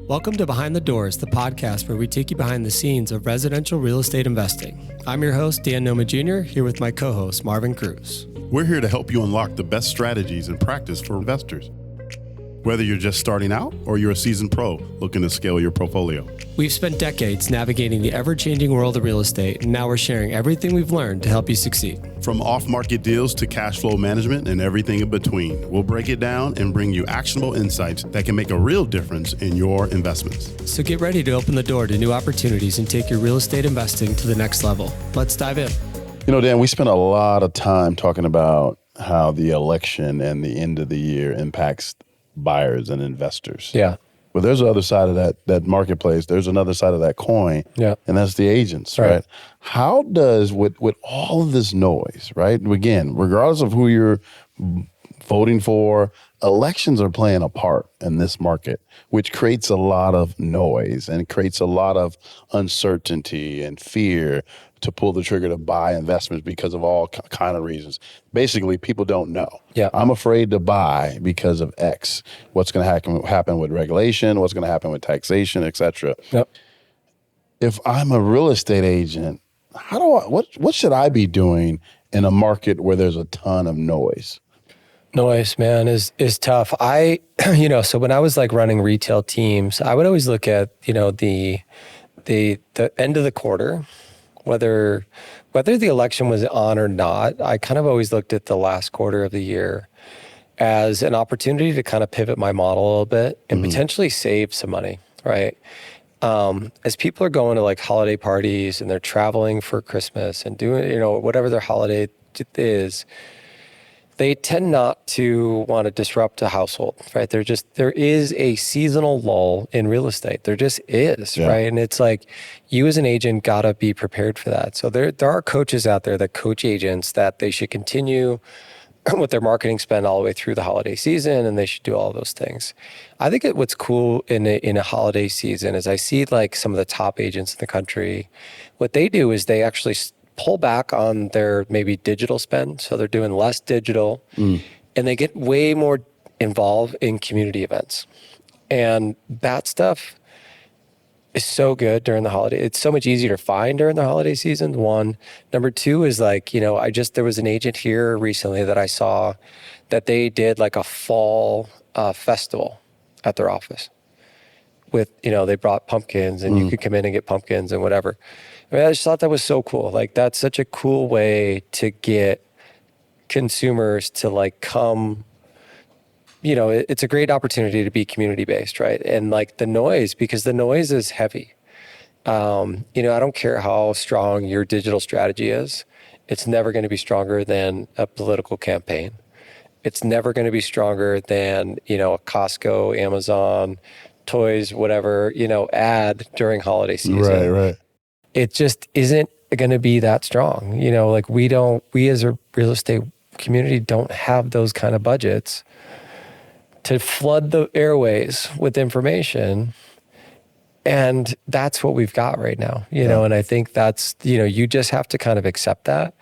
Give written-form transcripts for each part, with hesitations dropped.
Welcome to Behind the Doors, the podcast where we take you behind the scenes of residential real estate investing. I'm your host, Dan Noma Jr., here with my co-host, Marvin Cruz. We're here to help you unlock the best strategies and practice for investors. Whether you're just starting out or you're a seasoned pro looking to scale your portfolio. We've spent decades navigating the ever-changing world of real estate, and now we're sharing everything we've learned to help you succeed. From off-market deals to cash flow management and everything in between, we'll break it down and bring you actionable insights that can make a real difference in your investments. So get ready to open the door to new opportunities and take your real estate investing to the next level. Let's dive in. You know, Dan, we spent a lot of time talking about how the election and the end of the year impacts buyers and investors. Yeah. But there's the other side of that marketplace. There's another side of that coin. Yeah. And that's the agents, right? How does, with all of this noise, right? Again, regardless of who you're voting for, elections are playing a part in this market, which creates a lot of noise and creates a lot of uncertainty and fear to pull the trigger to buy investments because of all kind of reasons. Basically, people don't know. Yeah. I'm afraid to buy because of X. What's going to happen with regulation? What's going to happen with taxation, et cetera? Yep. If I'm a real estate agent, what should I be doing in a market where there's a ton of noise? Noise, man, is tough. So when I was like running retail teams, I would always look at, the end of the quarter, whether the election was on or not. I kind of always looked at the last quarter of the year as an opportunity to kind of pivot my model a little bit and potentially save some money, right? As people are going to like holiday parties and they're traveling for Christmas and doing, whatever their holiday is, they tend not to want to disrupt a household, right? There is a seasonal lull in real estate. There just is, right? And it's like, you as an agent gotta be prepared for that. So there are coaches out there that coach agents that they should continue with their marketing spend all the way through the holiday season, and they should do all those things. I think what's cool in a holiday season is I see like some of the top agents in the country, what they do is they actually pull back on their maybe digital spend. So they're doing less digital and they get way more involved in community events. And that stuff is so good during the holiday. It's so much easier to find during the holiday season, one. Number two is like, there was an agent here recently that I saw that they did like a fall festival at their office with, they brought pumpkins and you could come in and get pumpkins and whatever. I just thought that was so cool. Like, that's such a cool way to get consumers to like come, it's a great opportunity to be community-based, right? And like because the noise is heavy. I don't care how strong your digital strategy is. It's never going to be stronger than a political campaign. It's never going to be stronger than, a Costco, Amazon, toys, whatever, ad during holiday season. Right. It just isn't going to be that strong. We as a real estate community don't have those kind of budgets to flood the airways with information. And that's what we've got right now, and I think that's, you just have to kind of accept that.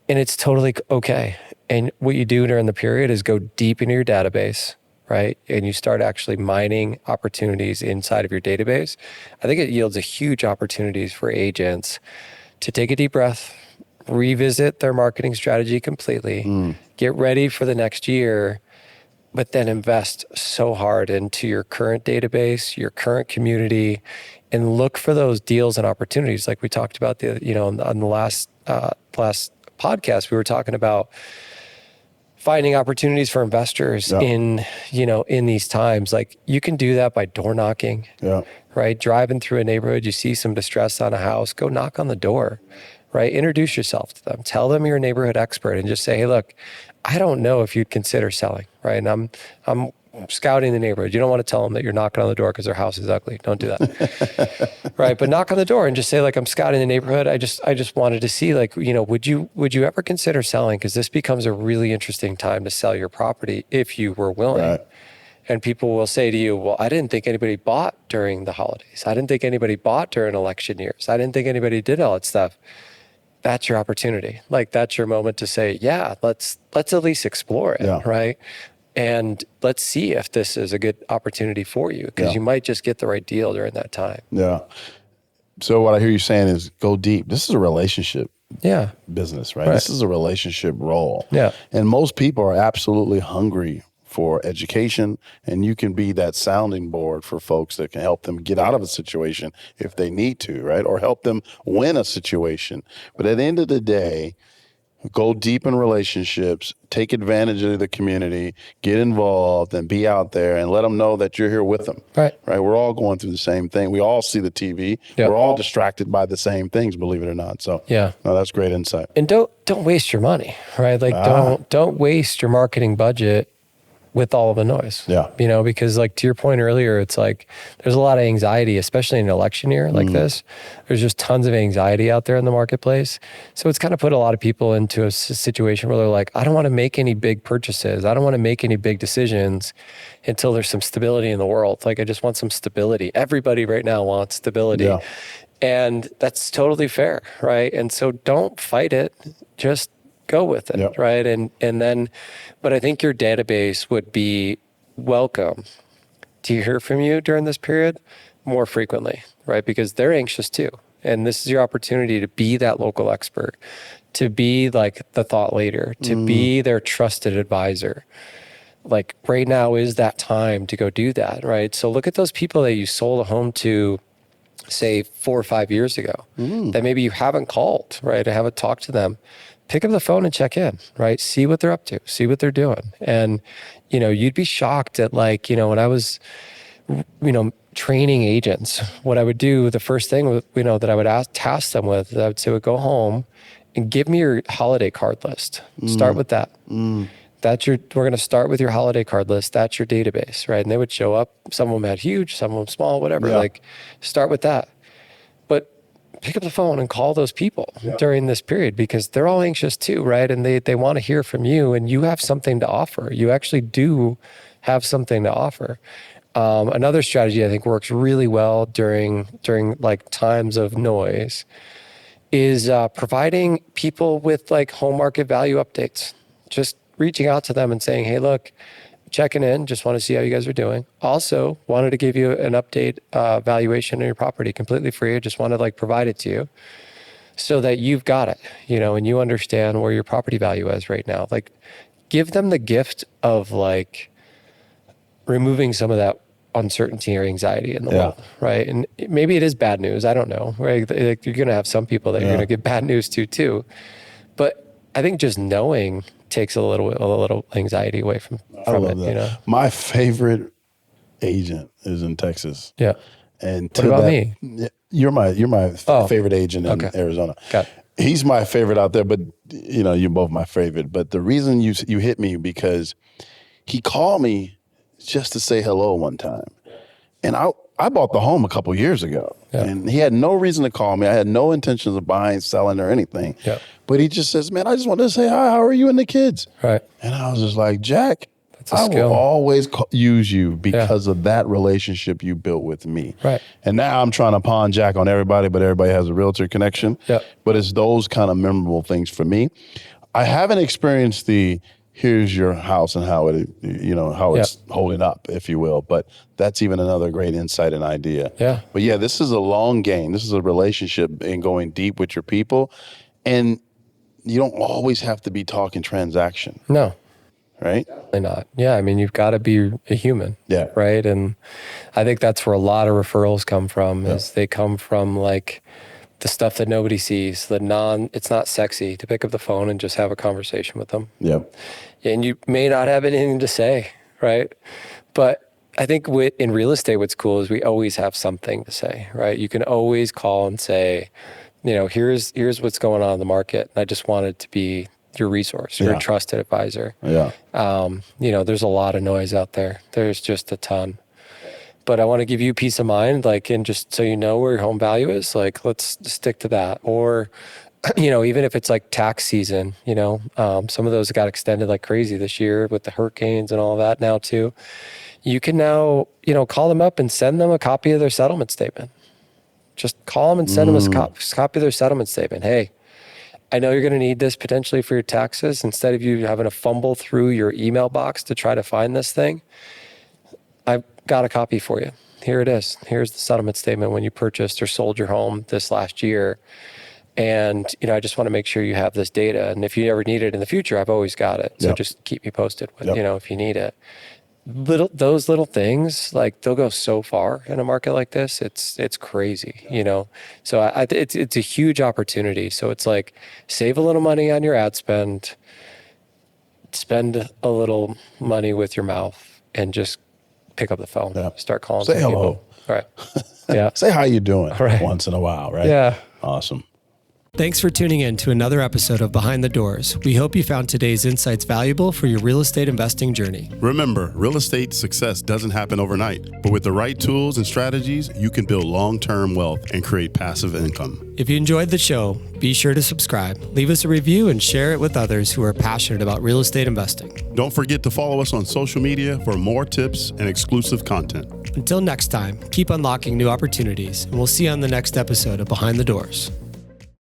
And it's totally okay. And what you do during the period is go deep into your database, right? And you start actually mining opportunities inside of your database. I think it yields a huge opportunities for agents to take a deep breath, revisit their marketing strategy completely, get ready for the next year, but then invest so hard into your current database, your current community, and look for those deals and opportunities. Like we talked about on the last podcast, we were talking about finding opportunities for investors in these times. Like, you can do that by door knocking, right? Driving through a neighborhood, you see some distress on a house, go knock on the door, right? Introduce yourself to them. Tell them you're a neighborhood expert and just say, hey, look, I don't know if you'd consider selling, right? And I'm scouting the neighborhood. You don't want to tell them that you're knocking on the door because their house is ugly. Don't do that. Right. But knock on the door and just say, like, I'm scouting the neighborhood. I just wanted to see, like, would you ever consider selling? Because this becomes a really interesting time to sell your property if you were willing. Right. And people will say to you, well, I didn't think anybody bought during the holidays. I didn't think anybody bought during election years. I didn't think anybody did all that stuff. That's your opportunity. Like, that's your moment to say, yeah, let's at least explore it. Right. and let's see if this is a good opportunity for you, because you might just get the right deal during that time. Yeah. So what I hear you saying is go deep. This is a relationship business, right? This is a relationship role. Yeah. And most people are absolutely hungry for education, and you can be that sounding board for folks that can help them get out of a situation if they need to, right? Or help them win a situation. But at the end of the day, go deep in relationships, take advantage of the community, get involved, and be out there and let them know that you're here with them. Right. We're all going through the same thing. We all see the TV. Yep. We're all distracted by the same things, believe it or not. So no, that's great insight. And don't waste your money, right? Like don't waste your marketing budget with all of the noise. Yeah. You know, because like to your point earlier, it's like there's a lot of anxiety, especially in an election year like this. There's just tons of anxiety out there in the marketplace. So it's kind of put a lot of people into a situation where they're like, I don't want to make any big purchases. I don't want to make any big decisions until there's some stability in the world. Like I just want some stability. Everybody right now wants stability. Yeah. And that's totally fair, right? And so don't fight it. Just go with it, right? And then, but I think your database would be welcome to hear from you during this period more frequently, right? Because they're anxious too. And this is your opportunity to be that local expert, to be like the thought leader, to be their trusted advisor. Like right now is that time to go do that, right? So look at those people that you sold a home to, say 4 or 5 years ago, that maybe you haven't called, right? I haven't talked to them. Pick up the phone and check in, right? See what they're up to, see what they're doing. And, you know, you'd be shocked at like, you know, when I was, you know, training agents, what I would do, the first thing, you know, that I would task them with, I would say, go home and give me your holiday card list. Start with that. We're going to start with your holiday card list. That's your database, right? And they would show up. Some of them had huge, some of them small, whatever. Like start with that. But pick up the phone and call those people during this period, because they're all anxious too, right? And they want to hear from you, and you have something to offer. You actually do have something to offer. Another strategy I think works really well during like times of noise is providing people with like home market value updates. Just reaching out to them and saying, hey, look, checking in, just want to see how you guys are doing. Also wanted to give you an update valuation on your property completely free. I just want to like provide it to you so that you've got it, you know, and you understand where your property value is right now. Like give them the gift of like removing some of that uncertainty or anxiety in the world, right? And maybe it is bad news. I don't know, right? Like you're going to have some people that you're going to get bad news to too. But I think just knowing takes a little anxiety away from it. You know, my favorite agent is in Texas. Yeah. And what about me? You're my favorite agent in Arizona. Got it. He's my favorite out there, but you know, you're both my favorite. But the reason you hit me because he called me just to say hello one time, and I bought the home a couple years ago, and he had no reason to call me. I had no intentions of buying, selling, or anything. Yeah. But he just says, man, I just wanted to say hi. How are you and the kids? Right. And I was just like, Jack, I will always use you because of that relationship you built with me. Right. And now I'm trying to pawn Jack on everybody, but everybody has a realtor connection. Yeah. But it's those kind of memorable things for me. I haven't experienced here's your house and how it, you know, how it's holding up, if you will. But that's even another great insight and idea. Yeah. But yeah, this is a long game. This is a relationship and going deep with your people. And you don't always have to be talking transaction. No. Right? Definitely not. Yeah. I mean, you've got to be a human. Yeah. Right. And I think that's where a lot of referrals come from is they come from like the stuff that nobody sees, it's not sexy to pick up the phone and just have a conversation with them. Yep. And you may not have anything to say, right? But I think in real estate, what's cool is we always have something to say, right? You can always call and say, you know, here's what's going on in the market. I just wanted to be your resource, your trusted advisor. Yeah. You know, there's a lot of noise out there. There's just a ton. But I want to give you peace of mind, like, and just so you know where your home value is, like, let's stick to that. Or, you know, even if it's like tax season, you know, some of those got extended like crazy this year with the hurricanes and all that now too. You can now, you know, call them up and send them a copy of their settlement statement. Just call them and send them a copy of their settlement statement. Hey, I know you're going to need this potentially for your taxes. Instead of you having to fumble through your email box to try to find this thing, I've got a copy for you. Here it is. Here's the settlement statement when you purchased or sold your home this last year. And, I just want to make sure you have this data. And if you ever need it in the future, I've always got it. So just keep me posted with, if you need it. Those little things, like, they'll go so far in a market like this. It's crazy, So it's a huge opportunity. So it's like, save a little money on your ad spend a little money with your mouth, and just pick up the phone, start calling. Say hello. People. Right. Yeah. Say how you doing once in a while, right? Yeah. Awesome. Thanks for tuning in to another episode of Behind the Doors. We hope you found today's insights valuable for your real estate investing journey. Remember, real estate success doesn't happen overnight, but with the right tools and strategies, you can build long-term wealth and create passive income. If you enjoyed the show, be sure to subscribe, leave us a review, and share it with others who are passionate about real estate investing. Don't forget to follow us on social media for more tips and exclusive content. Until next time, keep unlocking new opportunities, and we'll see you on the next episode of Behind the Doors.